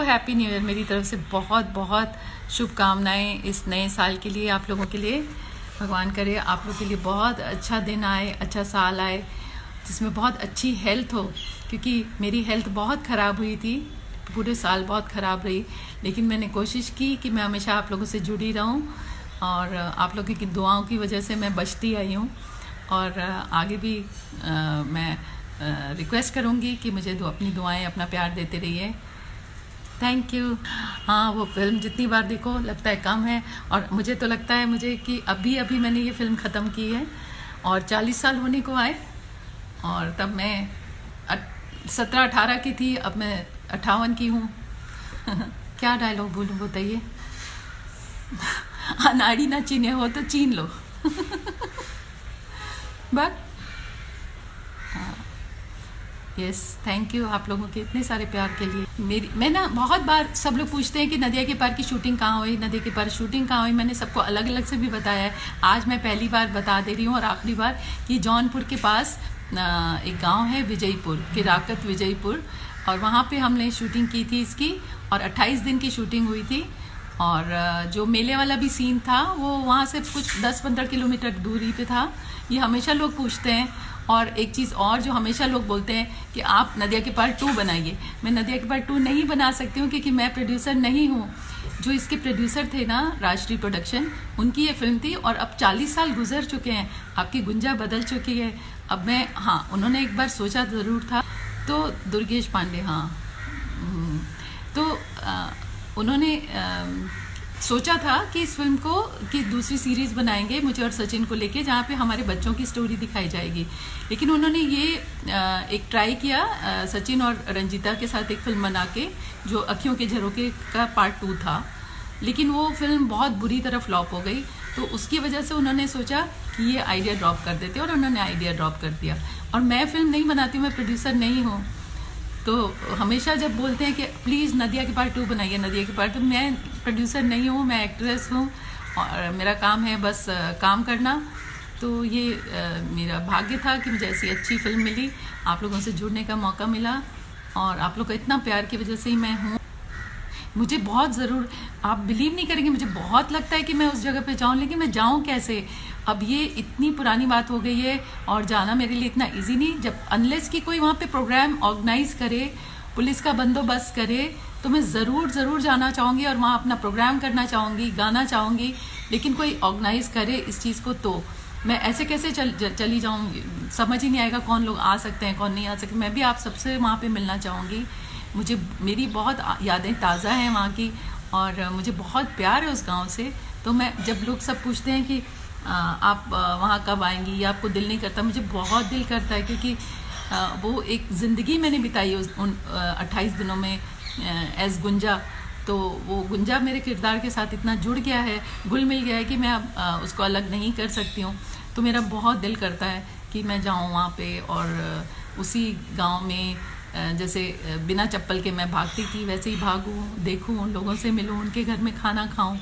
Happy new year. मेरी तरफ से बहुत बहुत शुभकामनाएं इस नए साल के लिए, आप लोगों के लिए। भगवान करे आप लोगों के लिए बहुत अच्छा दिन आए, अच्छा साल आए, जिसमें बहुत अच्छी हेल्थ हो, क्योंकि मेरी हेल्थ बहुत ख़राब हुई थी, पूरे साल बहुत ख़राब रही। लेकिन मैंने कोशिश की कि मैं हमेशा आप लोगों से जुड़ी रहूं, और आप लोगों की दुआओं की वजह से मैं बचती आई हूँ। और आगे भी मैं रिक्वेस्ट करूँगी कि मुझे अपनी दुआएं, अपना प्यार देते रहिए। Thank you. हाँ, वो फिल्म जितनी बार देखो लगता है कम है, और मुझे तो लगता है मुझे कि अभी मैंने ये फिल्म ख़त्म की है और 40 साल होने को आए। और तब मैं 17-18 की थी, अब मैं 58 की हूँ। क्या डायलॉग बोलूँ बताइए? अनाड़ी ना चीने हो तो चीन लो। बट यस, थैंक यू आप लोगों के इतने सारे प्यार के लिए। मैं ना बहुत बार, सब लोग पूछते हैं कि नदिया के पार की शूटिंग कहाँ हुई, नदिया के पार शूटिंग कहाँ हुई। मैंने सबको अलग अलग से भी बताया है, आज मैं पहली बार बता दे रही हूँ और आखिरी बार कि जौनपुर के पास एक गांव है विजयपुर, किराकत विजयपुर, और वहाँ पे हमने शूटिंग की थी इसकी, और 28 दिन की शूटिंग हुई थी। और जो मेले वाला भी सीन था वो वहाँ से कुछ 10-15 किलोमीटर दूरी पे था। ये हमेशा लोग पूछते हैं। और एक चीज़ और जो हमेशा लोग बोलते हैं कि आप नदिया के पार 2 बनाइए। मैं नदिया के पार 2 नहीं बना सकती हूँ, क्योंकि मैं प्रोड्यूसर नहीं हूँ। जो इसके प्रोड्यूसर थे ना, राष्ट्रीय प्रोडक्शन, उनकी ये फिल्म थी, और अब 40 साल गुजर चुके हैं, आपकी गुंजा बदल चुकी है। अब मैं, हाँ, उन्होंने एक बार सोचा ज़रूर था, तो दुर्गेश पांडे, हाँ, तो उन्होंने सोचा था कि इस फिल्म को कि दूसरी सीरीज़ बनाएंगे मुझे और सचिन को लेके, जहाँ पे हमारे बच्चों की स्टोरी दिखाई जाएगी। लेकिन उन्होंने ये एक ट्राई किया सचिन और रंजीता के साथ एक फिल्म बना के, जो अखियों के झरोखे का पार्ट 2 था। लेकिन वो फिल्म बहुत बुरी तरह फ्लॉप हो गई, तो उसकी वजह से उन्होंने सोचा कि ये आइडिया ड्रॉप कर देते, और उन्होंने आइडिया ड्रॉप कर दिया। और मैं फिल्म नहीं बनाती हूँ, मैं प्रोड्यूसर नहीं हूँ। तो हमेशा जब बोलते हैं कि प्लीज़ नदिया के पार 2 बनाइए, नदिया के पार, तो मैं प्रोड्यूसर नहीं हूँ, मैं एक्ट्रेस हूँ, और मेरा काम है बस काम करना। तो ये मेरा भाग्य था कि मुझे ऐसी अच्छी फिल्म मिली, आप लोगों से जुड़ने का मौका मिला, और आप लोग का इतना प्यार की वजह से ही मैं हूँ। मुझे बहुत ज़रूर, आप बिलीव नहीं करेंगे, मुझे बहुत लगता है कि मैं उस जगह पे जाऊँ, लेकिन मैं जाऊँ कैसे? अब ये इतनी पुरानी बात हो गई है, और जाना मेरे लिए इतना इजी नहीं, जब अनलेस कि कोई वहाँ पे प्रोग्राम ऑर्गेनाइज करे, पुलिस का बंदोबस्त करे, तो मैं ज़रूर जाना चाहूँगी और वहाँ अपना प्रोग्राम करना चाहूँगी, गाना चाहूँगी। लेकिन कोई ऑर्गेनाइज करे इस चीज़ को, तो मैं ऐसे कैसे चली जाऊँगी? समझ ही नहीं आएगा कौन लोग आ सकते हैं, कौन नहीं आ सकते। मैं भी आप सबसे वहाँ पर मिलना चाहूँगी। मुझे, मेरी बहुत यादें ताज़ा हैं वहाँ की, और मुझे बहुत प्यार है उस गांव से। तो मैं, जब लोग सब पूछते हैं कि आप वहाँ कब आएंगी, या आपको दिल नहीं करता, मुझे बहुत दिल करता है, क्योंकि वो एक ज़िंदगी मैंने बिताई उन 28 दिनों में एज गुंजा। तो वो गुंजा मेरे किरदार के साथ इतना जुड़ गया है, घुल मिल गया है, कि मैं अब उसको अलग नहीं कर सकती हूँ। तो मेरा बहुत दिल करता है कि मैं जाऊँ वहाँ पे, और उसी गाँव में जैसे बिना चप्पल के मैं भागती थी, वैसे ही भागूं, देखूं, उन लोगों से मिलूं, उनके घर में खाना खाऊं।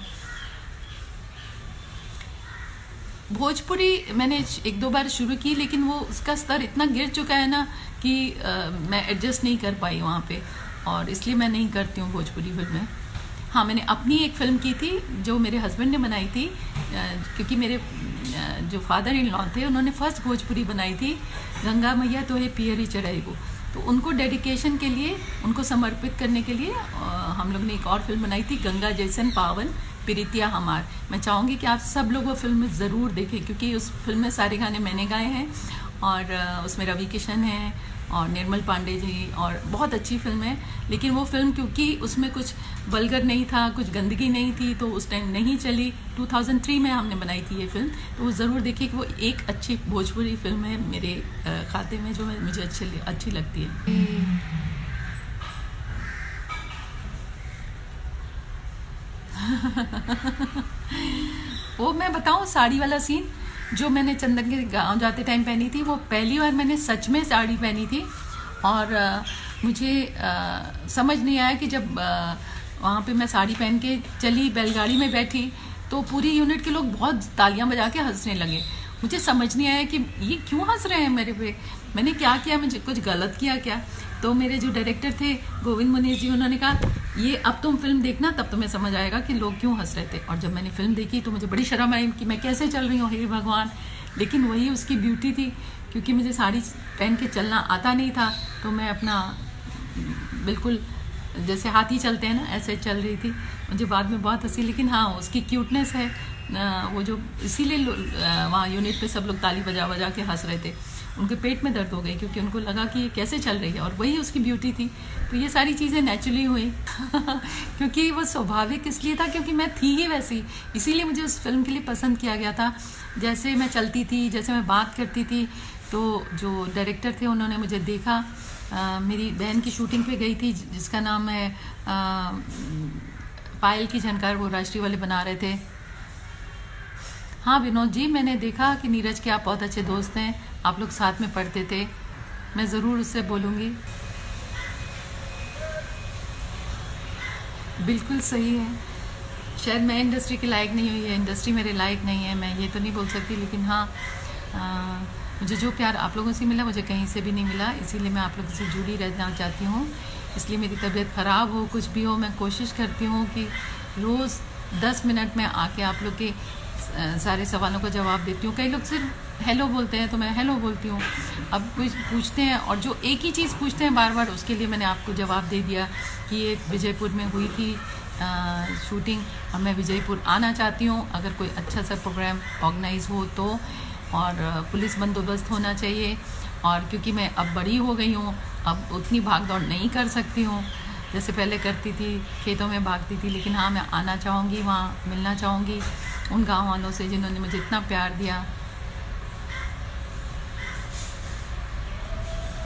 भोजपुरी मैंने 1-2 बार शुरू की, लेकिन वो उसका स्तर इतना गिर चुका है ना कि मैं एडजस्ट नहीं कर पाई वहाँ पे, और इसलिए मैं नहीं करती हूँ भोजपुरी फिल्में। हाँ, मैंने अपनी एक फ़िल्म की थी जो मेरे हस्बैंड ने बनाई थी, क्योंकि मेरे जो फादर इन लॉ थे, उन्होंने फर्स्ट भोजपुरी बनाई थी, गंगा मैया तो है पियरी चढ़ाई वो। तो उनको डेडिकेशन के लिए, उनको समर्पित करने के लिए हम लोग ने एक और फिल्म बनाई थी, गंगा जैसन पावन प्रीतिया हमार। मैं चाहूँगी कि आप सब लोग वो फिल्म ज़रूर देखें, क्योंकि उस फिल्म में सारे गाने मैंने गाए हैं, और उसमें रवि किशन है और निर्मल पांडे जी, और बहुत अच्छी फिल्म है। लेकिन वो फिल्म, क्योंकि उसमें कुछ वल्गर नहीं था, कुछ गंदगी नहीं थी, तो उस टाइम नहीं चली। 2003 में हमने बनाई थी ये फिल्म, तो वो ज़रूर देखिए कि वो एक अच्छी भोजपुरी फिल्म है मेरे खाते में, जो मुझे अच्छी लगती है। वो मैं बताऊँ, साड़ी वाला सीन जो मैंने चंदन के गाँव जाते टाइम पहनी थी, वो पहली बार मैंने सच में साड़ी पहनी थी। और मुझे समझ नहीं आया कि जब वहाँ पे मैं साड़ी पहन के चली, बैलगाड़ी में बैठी, तो पूरी यूनिट के लोग बहुत तालियां बजा के हंसने लगे। मुझे समझ नहीं आया कि ये क्यों हंस रहे हैं मेरे पे, मैंने क्या किया, मुझे कुछ गलत किया क्या। तो मेरे जो डायरेक्टर थे गोविंद मुनीर जी, उन्होंने कहा ये अब तुम फिल्म देखना, तब तुम्हें समझ आएगा कि लोग क्यों हंस रहे थे। और जब मैंने फिल्म देखी तो मुझे बड़ी शर्म आई कि मैं कैसे चल रही हूँ, हे भगवान। लेकिन वही उसकी ब्यूटी थी, क्योंकि मुझे साड़ी पहन के चलना आता नहीं था, तो मैं अपना बिल्कुल जैसे हाथी चलते हैं ना, ऐसे चल रही थी। मुझे बाद में बहुत हंसी, लेकिन हाँ उसकी क्यूटनेस है वो जो, इसीलिए वहाँ यूनिट पे सब लोग ताली बजा बजा के हंस रहे थे। उनके पेट में दर्द हो गई क्योंकि उनको लगा कि ये कैसे चल रही है, और वही उसकी ब्यूटी थी। तो ये सारी चीज़ें नेचुरली हुई क्योंकि वो स्वाभाविक इसलिए था क्योंकि मैं थी ही वैसी, इसीलिए मुझे उस फिल्म के लिए पसंद किया गया था। जैसे मैं चलती थी, जैसे मैं बात करती थी, तो जो डायरेक्टर थे उन्होंने मुझे देखा। मेरी बहन की शूटिंग पे गई थी जिसका नाम है पायल की झनकार, वो राष्ट्रीय वाले बना रहे थे। हाँ विनोद जी, मैंने देखा कि नीरज के आप बहुत अच्छे दोस्त हैं, आप लोग साथ में पढ़ते थे, मैं ज़रूर उससे बोलूँगी। बिल्कुल सही है, शायद मैं इंडस्ट्री के लायक नहीं हुई है, इंडस्ट्री मेरे लायक नहीं है, मैं ये तो नहीं बोल सकती। लेकिन हाँ मुझे जो प्यार आप लोगों से मिला मुझे कहीं से भी नहीं मिला, इसीलिए मैं आप लोगों से जुड़ी रहना चाहती हूँ। इसलिए मेरी तबीयत ख़राब हो, कुछ भी हो, मैं कोशिश करती हूँ कि रोज़ 10 मिनट में आके आप लोग के सारे सवालों का जवाब देती हूँ। कई लोग सिर्फ हेलो बोलते हैं तो मैं हेलो बोलती हूँ। अब कुछ पूछते हैं और जो एक ही चीज़ पूछते हैं बार बार, उसके लिए मैंने आपको जवाब दे दिया कि ये विजयपुर में हुई थी शूटिंग, और मैं विजयपुर आना चाहती हूँ अगर कोई अच्छा सा प्रोग्राम ऑर्गेनाइज हो तो, और पुलिस बंदोबस्त होना चाहिए। और क्योंकि मैं अब बड़ी हो गई हूँ, अब उतनी भाग दौड़ नहीं कर सकती हूँ जैसे पहले करती थी, खेतों में भागती थी। लेकिन हाँ मैं आना चाहूँगी, वहाँ मिलना चाहूँगी उन गाँव वालों से जिन्होंने मुझे इतना प्यार दिया।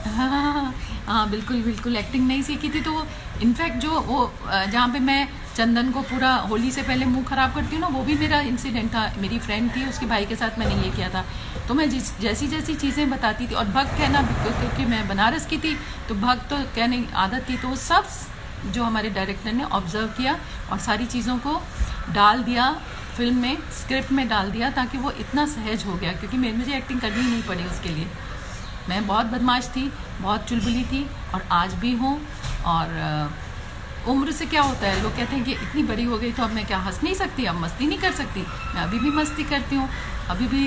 हाँ बिल्कुल बिल्कुल, एक्टिंग नहीं सीखी थी तो इनफैक्ट जो वो जहाँ पे मैं चंदन को पूरा होली से पहले मुंह ख़राब करती हूँ ना, वो भी मेरा इंसिडेंट था। मेरी फ्रेंड थी, उसके भाई के साथ मैंने ये किया था। तो मैं जैसी जैसी चीज़ें बताती थी, और भक्त कहना क्योंकि मैं बनारस की थी तो भक्त तो कहने की आदत थी, तो वो सब जो हमारे डायरेक्टर ने ऑब्ज़र्व किया और सारी चीज़ों को डाल दिया फिल्म में, स्क्रिप्ट में डाल दिया, ताकि वो इतना सहज हो गया। क्योंकि मुझे एक्टिंग करनी ही नहीं पड़ी उसके लिए। मैं बहुत बदमाश थी, बहुत चुलबुली थी, और आज भी हूँ। और उम्र से क्या होता है, लोग कहते हैं कि इतनी बड़ी हो गई तो अब मैं क्या हंस नहीं सकती, अब मस्ती नहीं कर सकती। मैं अभी भी मस्ती करती हूँ, अभी भी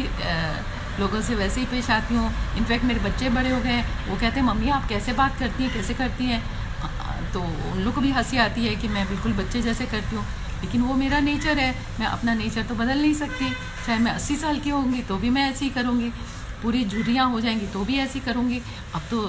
लोगों से वैसे ही पेश आती हूँ। इनफैक्ट मेरे बच्चे बड़े हो गए हैं, वो कहते हैं मम्मी आप कैसे बात करती हैं, कैसे करती हैं। तो उन लोग को भी हंसी आती है कि मैं बिल्कुल बच्चे जैसे करती हूँ, लेकिन वो मेरा नेचर है। मैं अपना नेचर तो बदल नहीं सकती, चाहे मैं 80 साल की होंगी तो भी मैं ऐसी ही करूँगी, पूरी झुर्रियाँ हो जाएंगी तो भी ऐसी करूँगी। अब तो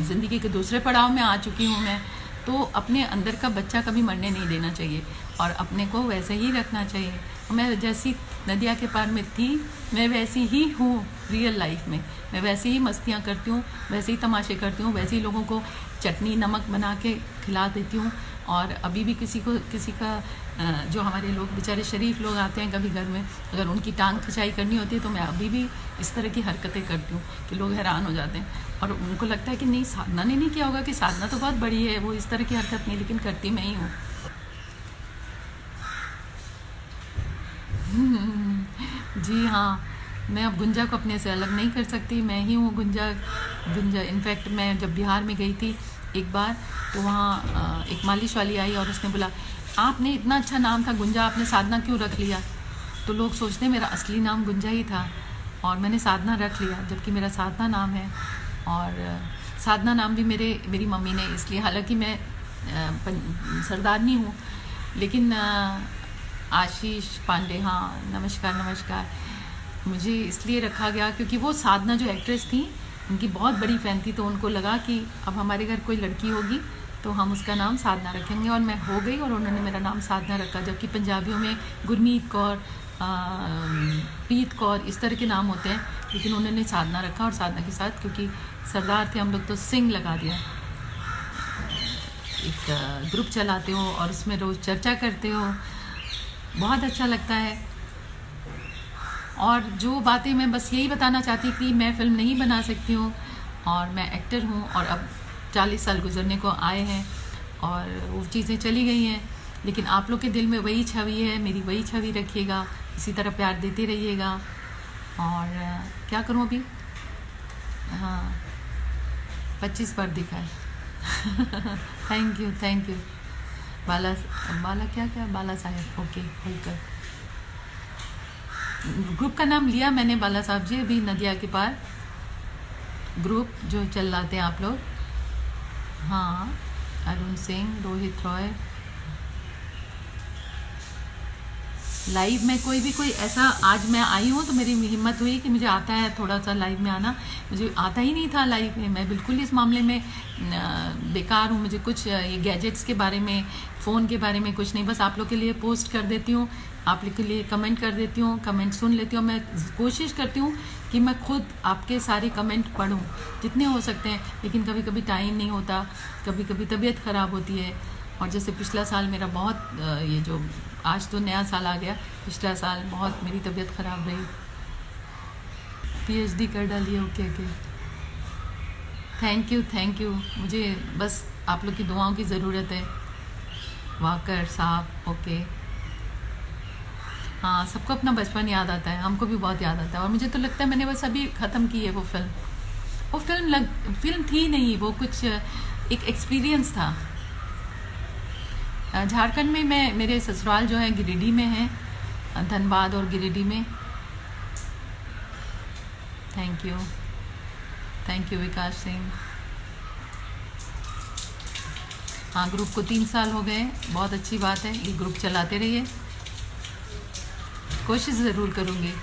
ज़िंदगी के दूसरे पड़ाव में आ चुकी हूँ मैं, तो अपने अंदर का बच्चा कभी मरने नहीं देना चाहिए और अपने को वैसे ही रखना चाहिए। मैं जैसी नदिया के पार में थी, मैं वैसी ही हूँ रियल लाइफ में। मैं वैसे ही मस्तियाँ करती हूँ, वैसे ही तमाशे करती हूँ, वैसे ही लोगों को चटनी नमक बना के खिला देती हूँ। और अभी भी किसी का जो हमारे लोग बेचारे शरीफ लोग आते हैं कभी घर में, अगर उनकी टांग खिंचाई करनी होती है तो मैं अभी भी इस तरह की हरकतें करती हूँ कि लोग हैरान हो जाते हैं। और उनको लगता है कि नहीं साधना ने नहीं किया होगा, कि साधना तो बहुत बड़ी है, वो इस तरह की हरकत नहीं, लेकिन करती मैं ही हूँ। जी हाँ, मैं अब गुंजा को अपने से अलग नहीं कर सकती, मैं ही हूँ गुंजा। इनफैक्ट मैं जब बिहार में गई थी एक बार, तो वहाँ एक मालिश वाली आई और उसने बोला आपने इतना अच्छा नाम था गुंजा, आपने साधना क्यों रख लिया। तो लोग सोचते हैं मेरा असली नाम गुंजा ही था और मैंने साधना रख लिया, जबकि मेरा साधना नाम है। और साधना नाम भी मेरी मम्मी ने इसलिए, हालांकि मैं सरदारनी हूँ, लेकिन आशीष पांडे, हाँ नमस्कार, मुझे इसलिए रखा गया क्योंकि वो साधना जो एक्ट्रेस थी उनकी बहुत बड़ी फ़ैन थी। तो उनको लगा कि अब हमारे घर कोई लड़की होगी तो हम उसका नाम साधना रखेंगे, और मैं हो गई और उन्होंने मेरा नाम साधना रखा। जबकि पंजाबियों में गुरमीत कौर, प्रीत कौर इस तरह के नाम होते हैं, लेकिन उन्होंने साधना रखा। और साधना के साथ क्योंकि सरदार थे हम लोग तो सिंह लगा दिया। एक ग्रुप चलाते हो और उसमें रोज़ चर्चा करते हो, बहुत अच्छा लगता है। और जो बातें मैं बस यही बताना चाहती थी, मैं फ़िल्म नहीं बना सकती हूँ और मैं एक्टर हूँ, और अब 40 साल गुजरने को आए हैं और वो चीज़ें चली गई हैं, लेकिन आप लोग के दिल में वही छवि है, मेरी वही छवि रखिएगा, इसी तरह प्यार देते रहिएगा। और क्या करूं अभी। हाँ 25 बार दिखा है। थैंक यू बाला बाला क्या बाला साहेब, ओके होलकर। ग्रुप का नाम लिया मैंने बाला साहब जी, अभी नदिया के पार ग्रुप जो चलाते हैं आप लोग। हाँ अरुण सिंह, रोहित रॉय। लाइव में कोई ऐसा, आज मैं आई हूँ तो मेरी हिम्मत हुई कि मुझे आता है थोड़ा सा लाइव में आना। मुझे आता ही नहीं था लाइव में, मैं बिल्कुल इस मामले में बेकार हूँ। मुझे कुछ ये गैजेट्स के बारे में, फ़ोन के बारे में कुछ नहीं, बस आप लोग के लिए पोस्ट कर देती हूँ, आप लोग के लिए कमेंट कर देती हूँ, कमेंट सुन लेती हूँ। मैं कोशिश करती हूँ कि मैं खुद आपके सारे कमेंट पढूं जितने हो सकते हैं, लेकिन कभी कभी टाइम नहीं होता, कभी कभी तबीयत ख़राब होती है। और जैसे पिछला साल मेरा बहुत ये जो आज तो नया साल आ गया, पिछला साल बहुत मेरी तबीयत ख़राब रही। पीएचडी कर डालिए, ओके। Thank you. मुझे बस आप लोग की दुआओं की ज़रूरत है। वाकर साहब, ओके। हाँ सबको अपना बचपन याद आता है, हमको भी बहुत याद आता है। और मुझे तो लगता है मैंने बस अभी ख़त्म की है वो फिल्म थी नहीं, वो कुछ एक एक्सपीरियंस था। झारखंड में मैं, मेरे ससुराल जो है गिरिडीह में है, धनबाद और गिरिडीह में। थैंक यू विकास सिंह। हाँ ग्रुप को 3 साल हो गए, बहुत अच्छी बात है, ये ग्रुप चलाते रहिए, कोशिश ज़रूर करूँगी।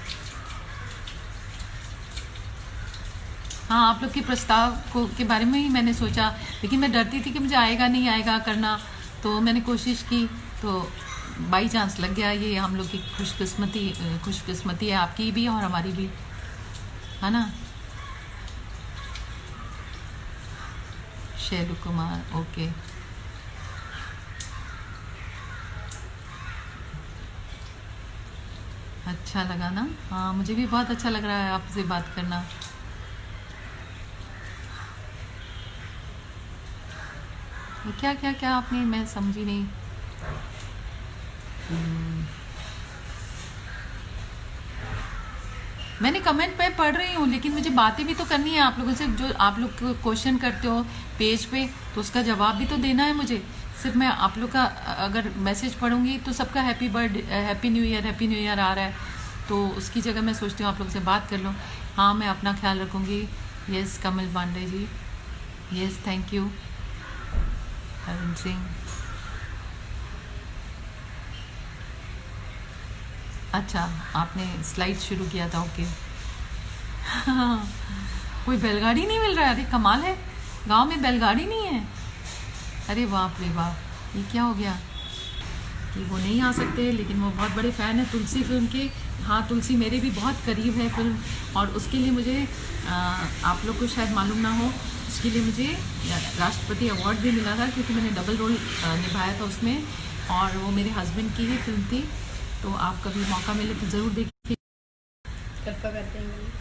हाँ आप लोग के प्रस्ताव के बारे में ही मैंने सोचा, लेकिन मैं डरती थी कि मुझे आएगा नहीं आएगा करना, तो मैंने कोशिश की, तो बाई चांस लग गया। ये हम लोग की खुशकिस्मती है, आपकी भी और हमारी भी, है ना। शैलू कुमार, ओके। अच्छा लगा ना। हाँ मुझे भी बहुत अच्छा लग रहा है आपसे बात करना। क्या आपने, मैं समझी नहीं। मैंने कमेंट पे पढ़ रही हूँ, लेकिन मुझे बातें भी तो करनी है आप लोगों से। जो आप लोग क्वेश्चन करते हो पेज पे, तो उसका जवाब भी तो देना है मुझे। सिर्फ मैं आप लोग का अगर मैसेज पढ़ूंगी तो सबका हैप्पी न्यू ईयर आ रहा है, तो उसकी जगह मैं सोचती हूँ आप लोग से बात कर लूँ। हाँ मैं अपना ख्याल रखूँगी। Yes Kamal Pandey ji, yes thank you. Arun Singh, अच्छा आपने स्लाइड शुरू किया था, ओके। कोई बैलगाड़ी नहीं मिल रहा है, अरे कमाल है, गांव में बैलगाड़ी नहीं है। अरे बाप रे बाप, ये क्या हो गया कि वो नहीं आ सकते, लेकिन वो बहुत बड़े फ़ैन है तुलसी फिल्म के। हाँ तुलसी मेरे भी बहुत करीब है फिल्म, और उसके लिए मुझे आप लोग को शायद मालूम ना हो, उसके लिए मुझे राष्ट्रपति अवार्ड भी मिला था, क्योंकि मैंने डबल रोल निभाया था उसमें, और वो मेरे हस्बैंड की ही फिल्म थी। तो आप कभी मौका मिले तो ज़रूर देखिए। कृपा करते हैं।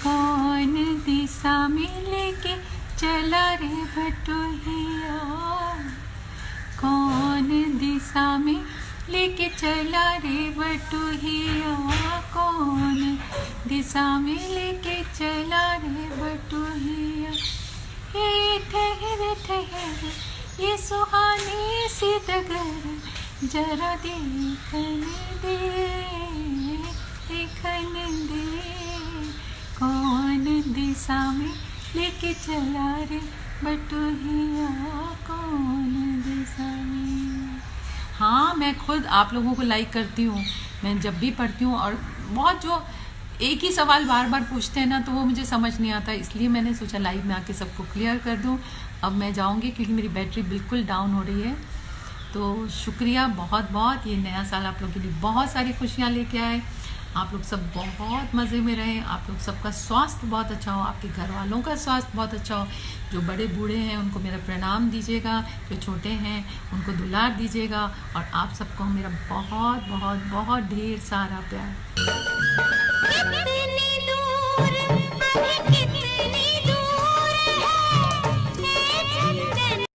कौन दिशा में लेके चला रे बटोहिया, कौन दिशा में लेके चला रे बटोहिया, कौन दिशा में लेके चला रे बटोहिया। हे ठहर ठहर ये सुहानी सी डगर, जरा देखने दे, कौन दिशा में लेके चला रे बटोहिया, कौन दिशा में। हाँ मैं खुद आप लोगों को लाइक करती हूँ, मैं जब भी पढ़ती हूँ, और बहुत जो एक ही सवाल बार बार पूछते हैं ना, तो वो मुझे समझ नहीं आता, इसलिए मैंने सोचा लाइव में आके सबको क्लियर कर दूँ। अब मैं जाऊँगी क्योंकि मेरी बैटरी बिल्कुल डाउन हो रही है। तो शुक्रिया बहुत बहुत, ये नया साल आप लोगों के लिए बहुत सारी खुशियाँ लेके आए, आप लोग सब बहुत मज़े में रहें, आप लोग सबका स्वास्थ्य बहुत अच्छा हो, आपके घर वालों का स्वास्थ्य बहुत अच्छा हो। जो बड़े बूढ़े हैं उनको मेरा प्रणाम दीजिएगा, जो छोटे हैं उनको दुलार दीजिएगा, और आप सबको मेरा बहुत बहुत बहुत ढेर सारा प्यार।